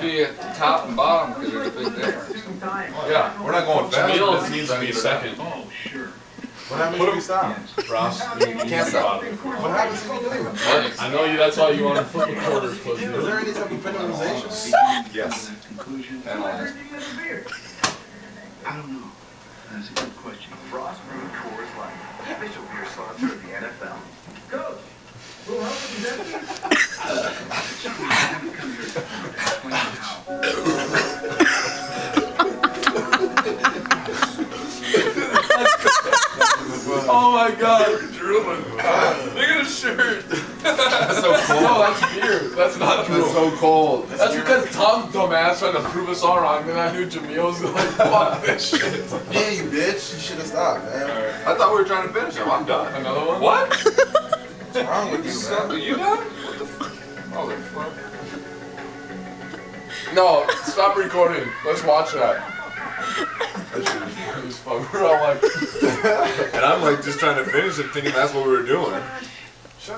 Be at the top and bottom because there's a big difference. Yeah, we're not going fast. Jamil needs to be second. Oh, sure. What happens if we stop? Ross, you Can't stop. What happens if we leave? I know you. That's why you want to flip the quarters. Is there any type of penalization? Yes. Penalized. I don't know. That's a good question. Frost Brewed Coors Light, official beer sponsor of the NFL. Coach, who else is that? I haven't come here to explain how. Oh my God, you're drooling. Look at his shirt. That's so cold. No, that's beer. That's not It's so cold. That's because Tom's dumbass tried to prove us all wrong, and I knew Jamil was like, fuck this shit. Yeah, you bitch. You should have stopped, man. I thought we were trying to finish him. I'm done. Another one? What? What's wrong with you, man? Are you done? What the fuck? Oh, the fuck? No, stop recording. Let's watch that. We're all like, And I'm like just trying to finish it thinking that's what we were doing.